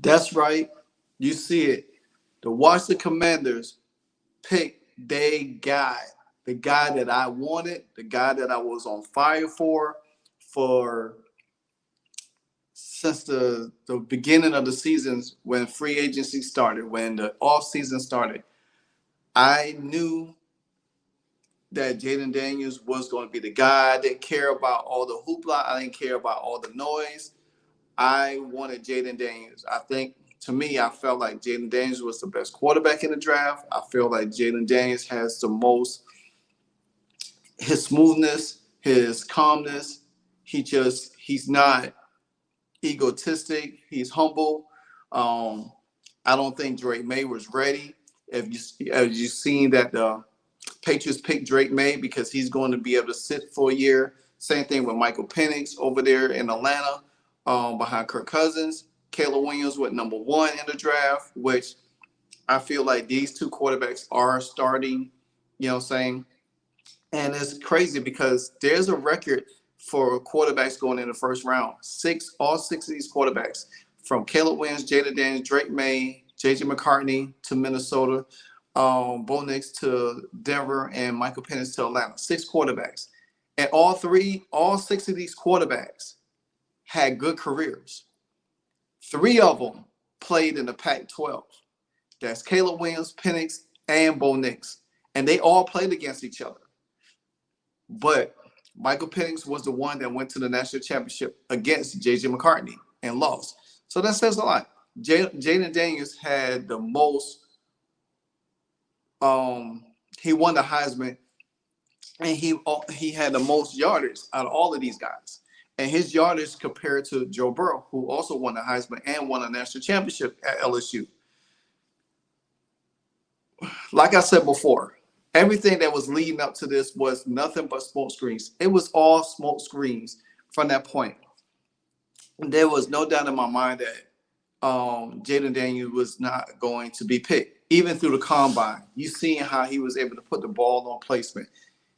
That's right. You see it. The Washington Commanders picked their guy, the guy that I wanted, the guy that I was on fire for since the beginning of the seasons when free agency started, when the off season started. I knew that Jayden Daniels was going to be the guy. I didn't care about all the hoopla. I didn't care about all the noise. I wanted Jayden Daniels. I think, to me, I felt like Jayden Daniels was the best quarterback in the draft. I feel like Jayden Daniels has the most, his smoothness, his calmness. He's not egotistic. He's humble. Um, I don't think Drake May was ready. If you seen that the Patriots picked Drake May because he's going to be able to sit for a year. Same thing with Michael Penix over there in Atlanta, behind Kirk Cousins. Caleb Williams went number one in the draft, which I feel like these two quarterbacks are starting, you know what I'm saying? And it's crazy because there's a record for quarterbacks going in the first round. All six of these quarterbacks, from Caleb Williams, Jayden Daniels, Drake May, J.J. McCartney to Minnesota, Bo Nix to Denver, and Michael Penix to Atlanta. Six quarterbacks. And all six of these quarterbacks had good careers. Three of them played in the Pac-12. That's Caleb Williams, Penix, and Bo Nix. And they all played against each other. But Michael Penix was the one that went to the national championship against J.J. McCartney and lost. So that says a lot. Jayden Daniels had the most. He won the Heisman, and he had the most yardage out of all of these guys. And his yardage compared to Joe Burrow, who also won the Heisman and won a national championship at LSU. Like I said before, everything that was leading up to this was nothing but smoke screens. It was all smoke screens from that point. There was no doubt in my mind that Jayden Daniels was not going to be picked. Even through the combine, you seeing how he was able to put the ball on placement.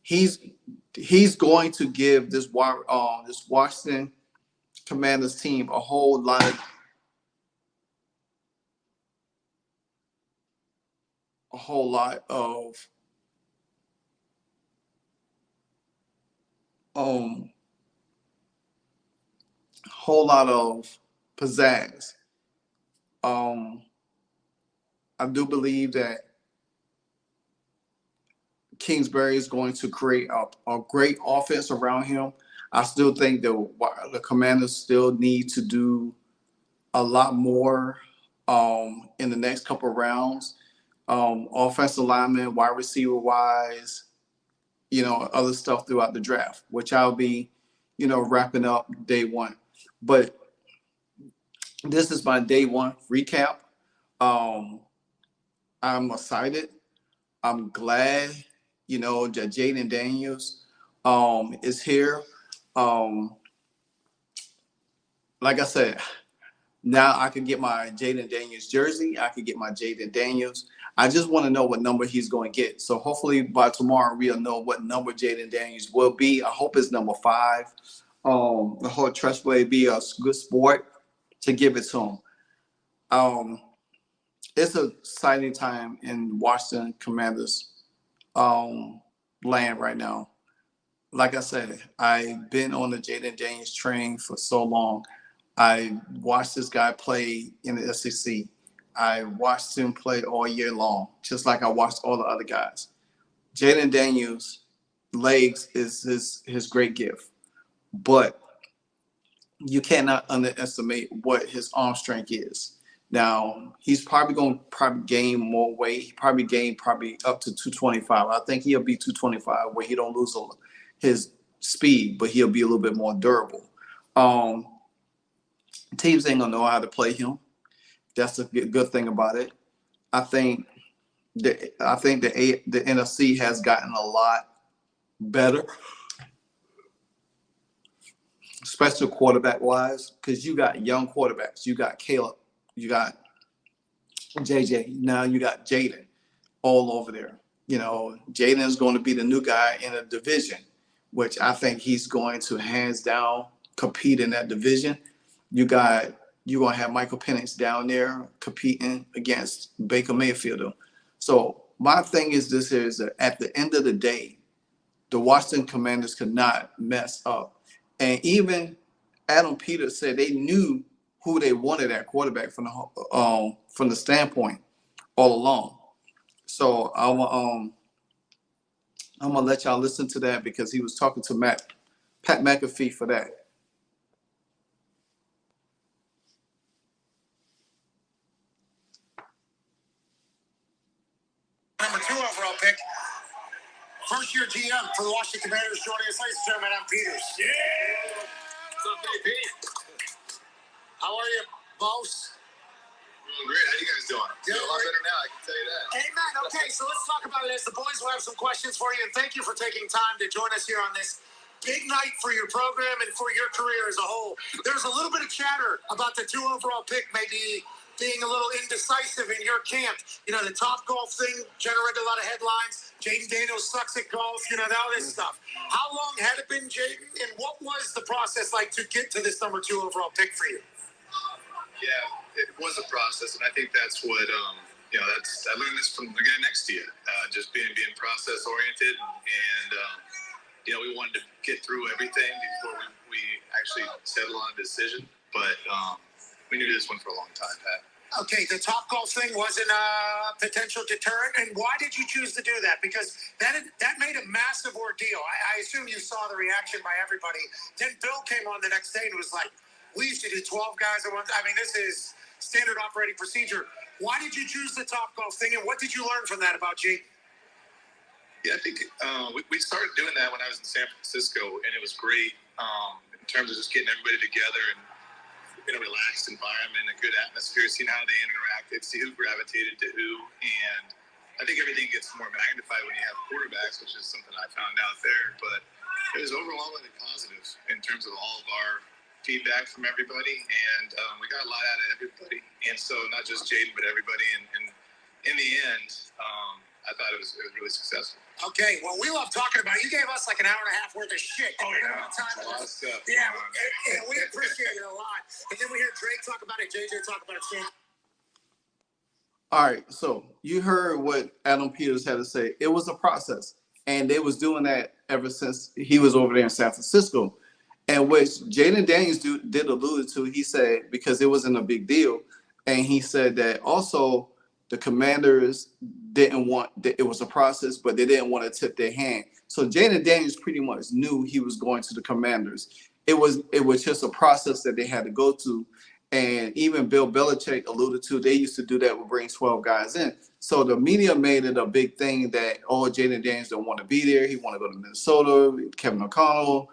He's going to give this Washington Commanders team a whole lot of a whole lot of um whole lot of pizzazz. Um, I do believe that Kingsbury is going to create a great offense around him. I still think the Commanders still need to do a lot more in the next couple of rounds. Offensive lineman, wide receiver wise, other stuff throughout the draft, which I'll be, wrapping up day one. But this is my day one recap. I'm excited. I'm glad, that Jayden Daniels is here. Um, like I said, now I can get my Jayden Daniels jersey. I can get my Jayden Daniels. I just want to know what number he's going to get. So hopefully by tomorrow we'll know what number Jayden Daniels will be. I hope it's number 5. The whole trust will be a good sport to give it to him. It's an exciting time in Washington Commanders land right now. Like I said, I've been on the Jayden Daniels train for so long. I watched this guy play in the SEC. I watched him play all year long, just like I watched all the other guys. Jayden Daniels' legs is his great gift, but you cannot underestimate what his arm strength is. Now, he's probably going to gain more weight. He probably gained up to 225. I think he'll be 225 where he don't lose his speed, but he'll be a little bit more durable. Teams ain't going to know how to play him. That's a good thing about it. I think the NFC has gotten a lot better, especially quarterback-wise, because you got young quarterbacks. You got Caleb. You got JJ. Now you got Jayden all over there. Jayden is going to be the new guy in a division, which I think he's going to hands down compete in that division. You got you're going to have Michael Penix down there competing against Baker Mayfield. So my thing is this here is that at the end of the day, the Washington Commanders could not mess up. And even Adam Peters said they knew who they wanted at quarterback from the standpoint all along. So I'm gonna let y'all listen to that because he was talking to Pat McAfee for that. Number 2 overall pick. First year GM for the Washington Commanders joining us, ladies and gentlemen, Adam Peters. Yeah. What's up, baby? How are you, boss? Great. How you guys doing? Doing a lot better now, I can tell you that. Amen. Okay, so let's talk about it as the boys will have some questions for you, and thank you for taking time to join us here on this big night for your program and for your career as a whole. There's a little bit of chatter about the 2 overall pick maybe being a little indecisive in your camp. You know, the top golf thing generated a lot of headlines. Jayden Daniels sucks at golf, you know, all this stuff. How long had it been, Jayden, and what was the process like to get to this number 2 overall pick for you? Yeah, it was a process, and I think that's what I learned this from the guy next to you. Just being process oriented, and we wanted to get through everything before we actually settled on a decision. But we knew this one for a long time, Pat. Okay, the top golf thing wasn't a potential deterrent, and why did you choose to do that? Because that made a massive ordeal. I assume you saw the reaction by everybody. Then Bill came on the next day and was like, we used to do 12 guys at once. I mean, this is standard operating procedure. Why did you choose the top golf thing, and what did you learn from that about Jayden? Yeah, I think we started doing that when I was in San Francisco, and it was great in terms of just getting everybody together and in a relaxed environment, a good atmosphere, seeing how they interacted, see who gravitated to who. And I think everything gets more magnified when you have quarterbacks, which is something I found out there. But it was overwhelmingly positive in terms of all of our feedback from everybody, and we got a lot out of everybody. And so not just Jayden, but everybody. And in the end, I thought it was really successful. Okay, well, we love talking about it. You gave us like an hour and a half worth of shit. Oh, yeah. A lot of stuff. Yeah, and we appreciate it a lot. And then we hear Drake talk about it, JJ talk about it. All right, so you heard what Adam Peters had to say. It was a process, and they was doing that ever since he was over there in San Francisco. And which Jayden Daniels did allude to, he said, because it wasn't a big deal. And he said that also the Commanders didn't want, it was a process, but they didn't want to tip their hand. So Jayden Daniels pretty much knew he was going to the Commanders. It was just a process that they had to go to. And even Bill Belichick alluded to, they used to do that with bring 12 guys in. So the media made it a big thing that, Jayden Daniels don't want to be there. He want to go to Minnesota, Kevin O'Donnell.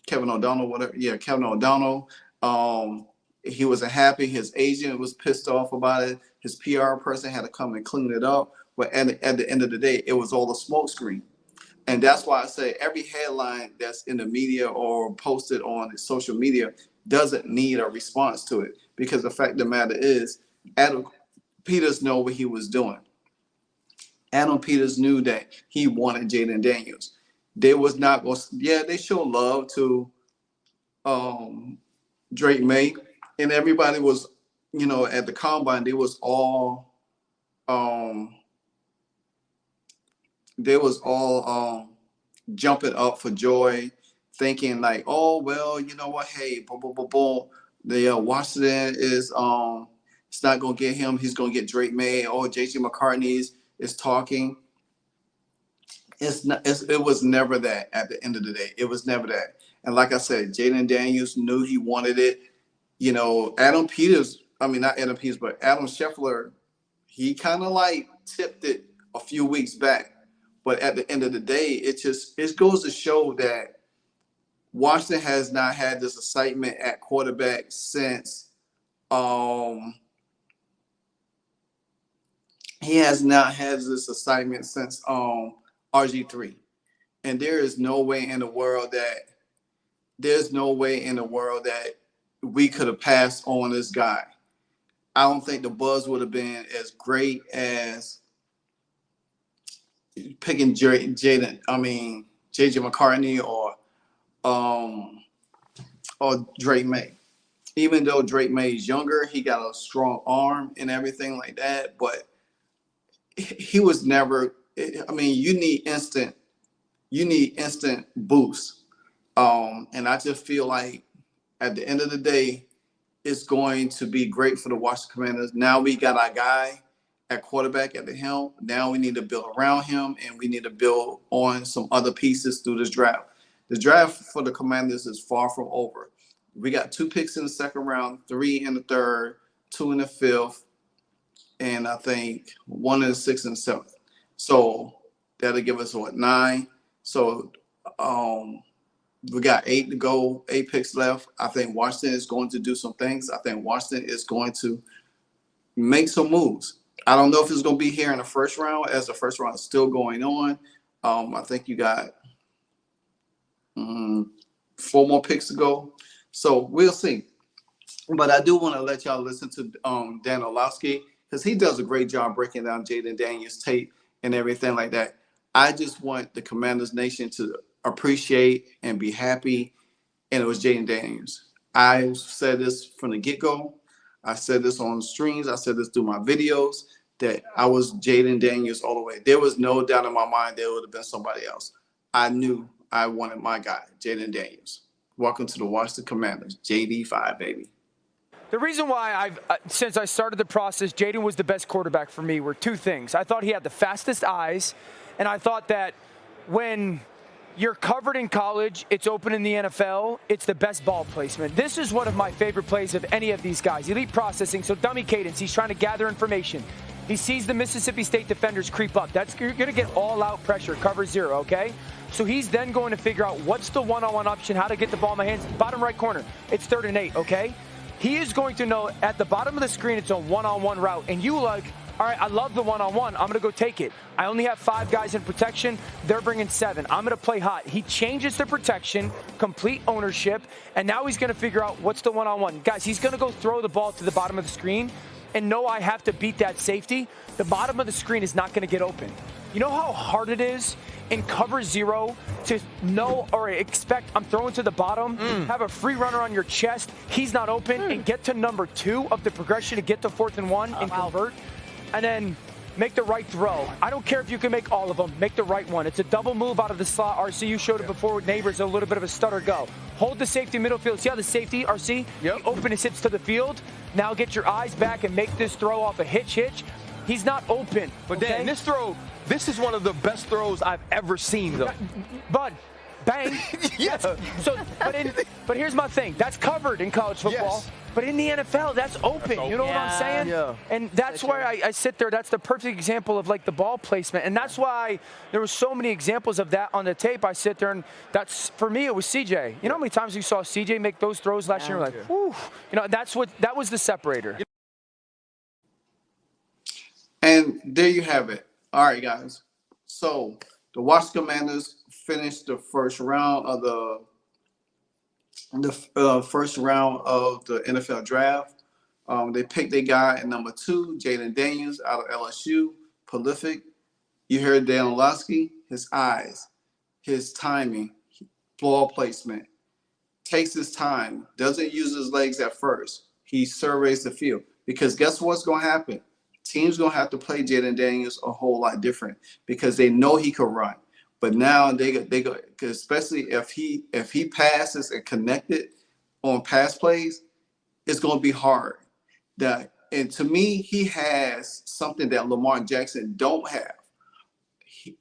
Kevin O'Donnell. He wasn't happy. His agent was pissed off about it. His PR person had to come and clean it up. But at the end of the day, it was all a smokescreen. And that's why I say every headline that's in the media or posted on social media doesn't need a response to it. Because the fact of the matter is, Adam Peters knew what he was doing. Adam Peters knew that he wanted Jayden Daniels. They was not going to, they showed love to Drake May, and everybody was, at the combine, they was all jumping up for joy, thinking like, oh, well, you know what, hey, boom, boom, boom, boom. The Washington is it's not going to get him. He's going to get Drake May. Oh, J.J. McCartney is talking. It was never that at the end of the day. It was never that. And like I said, Jayden Daniels knew he wanted it. Adam Peters, not Adam Peters, but Adam Scheffler, he kind of like tipped it a few weeks back. But at the end of the day, it goes to show that Washington has not had this excitement at quarterback since he has not had this excitement since RG3. And there's no way in the world that we could have passed on this guy. I don't think the buzz would have been as great as picking JJ McCartney or Drake May. even though Drake May's younger, he got a strong arm and everything like that. But he was never. I mean, you need instant boost. And I just feel like at the end of the day, it's going to be great for the Washington Commanders. Now we got our guy at quarterback at the helm. Now we need to build around him, and we need to build on some other pieces through this draft. The draft for the Commanders is far from over. We got 2 picks in the second round, 3 in the third, 2 in the fifth, and I think 1 in the sixth and seventh. So that'll give us what, 9. So we got 8 to go, 8 picks left. I think Washington is going to do some things. I think Washington is going to make some moves. I don't know if it's going to be here in the first round, as the first round is still going on. I think you got 4 more picks to go. So we'll see. But I do want to let y'all listen to Dan Orlovsky, because he does a great job breaking down Jayden Daniels' tape and everything like that. I just want the Commanders Nation to appreciate and be happy, and it was Jayden Daniels. I said this from the get-go. I said this on the streams. I said this through my videos, that I was Jayden Daniels all the way. There was no doubt in my mind there would have been somebody else. I knew I wanted my guy, Jayden Daniels. Welcome to the Washington Commanders, JD5, baby. The reason why since I started the process, Jayden was the best quarterback for me were 2 things. I thought he had the fastest eyes, and I thought that when you're covered in college, it's open in the NFL, it's the best ball placement. This is one of my favorite plays of any of these guys. Elite processing, so dummy cadence, he's trying to gather information. He sees the Mississippi State defenders creep up. You're going to get all-out pressure, cover 0, okay? So he's then going to figure out what's the one-on-one option, how to get the ball in my hands. Bottom right corner, it's 3rd and 8, okay? He is going to know at the bottom of the screen it's a one-on-one route, and you like, all right, I love the one-on-one. I'm going to go take it. I only have 5 guys in protection. They're bringing 7. I'm going to play hot. He changes the protection, complete ownership, and now he's going to figure out what's the one-on-one. Guys, he's going to go throw the ball to the bottom of the screen, and know I have to beat that safety. The bottom of the screen is not going to get open. You know how hard it is in cover 0 to know or expect I'm throwing to the bottom, have a free runner on your chest, he's not open, and get to number 2 of the progression to get to 4th and 1 and convert, and then make the right throw. I don't care if you can make all of them, make the right one. It's a double move out of the slot. RC, you showed it before with Neighbors, a little bit of a stutter go. Hold the safety middle field. See how the safety, RC, open his hips to the field. Now get your eyes back and make this throw off a hitch. He's not open. But Dan, this is one of the best throws I've ever seen, though. Bud, bang. Yes. So, but here's my thing. That's covered in college football. Yes. But in the NFL, that's open. You know what I'm saying? Yeah. And that's why I sit there. That's the perfect example of, like, the ball placement. And that's why there were so many examples of that on the tape. I sit there, and that's, for me, it was CJ. You know how many times you saw CJ make those throws last year? Like, whew. You know, that was the separator. And there you have it. All right, guys. So the Washington Commanders finished the first round of the NFL draft. They picked their guy at number 2, Jayden Daniels out of LSU, prolific. You heard Dan Orlovsky, his eyes, his timing, ball placement, takes his time, doesn't use his legs at first. He surveys the field, because guess what's going to happen? Teams going to have to play Jayden Daniels a whole lot different, because they know he can run. But now they go, especially if he passes and connected on pass plays, it's going to be hard. And to me, he has something that Lamar Jackson don't have.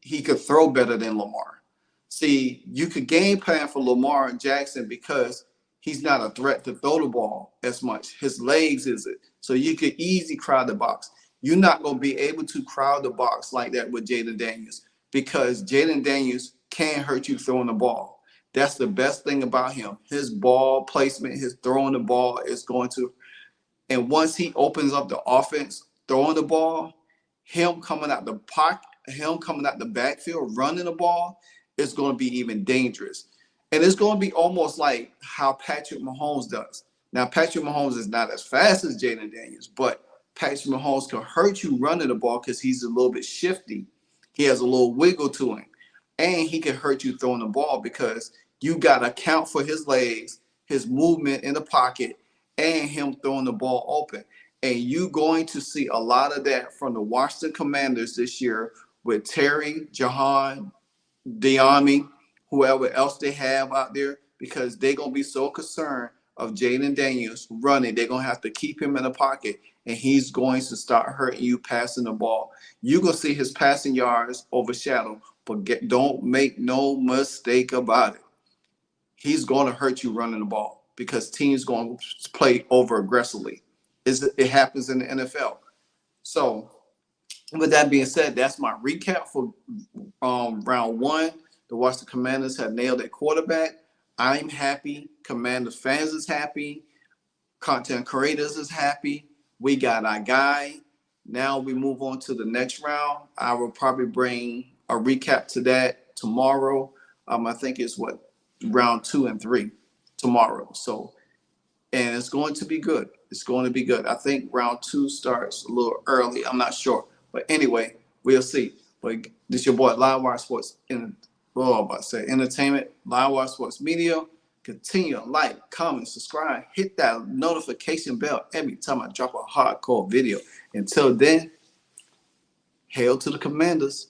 He could throw better than Lamar. See, you could game plan for Lamar Jackson because he's not a threat to throw the ball as much. His legs is it. So you could easily crowd the box. You're not going to be able to crowd the box like that with Jayden Daniels, because Jayden Daniels can hurt you throwing the ball. That's the best thing about him. His ball placement, his throwing the ball is going to, and once he opens up the offense, throwing the ball, him coming out the pocket, him coming out the backfield, running the ball, is going to be even dangerous. And it's going to be almost like how Patrick Mahomes does. Now, Patrick Mahomes is not as fast as Jayden Daniels, but Patrick Mahomes can hurt you running the ball because he's a little bit shifty. He has a little wiggle to him. And he can hurt you throwing the ball because you got to account for his legs, his movement in the pocket, and him throwing the ball open. And you're going to see a lot of that from the Washington Commanders this year with Terry, Jahan, Diami, whoever else they have out there, because they're going to be so concerned of Jayden Daniels running. They're going to have to keep him in the pocket, and he's going to start hurting you passing the ball. You're going to see his passing yards overshadow, but don't make no mistake about it. He's going to hurt you running the ball because teams going to play over aggressively. It happens in the NFL. So with that being said, that's my recap for round one. The Washington Commanders have nailed their quarterback. I'm happy. Commanders fans is happy. Content creators is happy. We got our guy. Now we move on to the next round. I will probably bring a recap to that tomorrow. I think it's round 2 and 3 tomorrow. So, and it's going to be good. It's going to be good. I think round 2 starts a little early. I'm not sure. But anyway, we'll see. But this your boy, Livewire Sports Entertainment, Livewire Sports Media. Continue to like, comment, subscribe, hit that notification bell every time I drop a hardcore video. Until then, hail to the Commanders.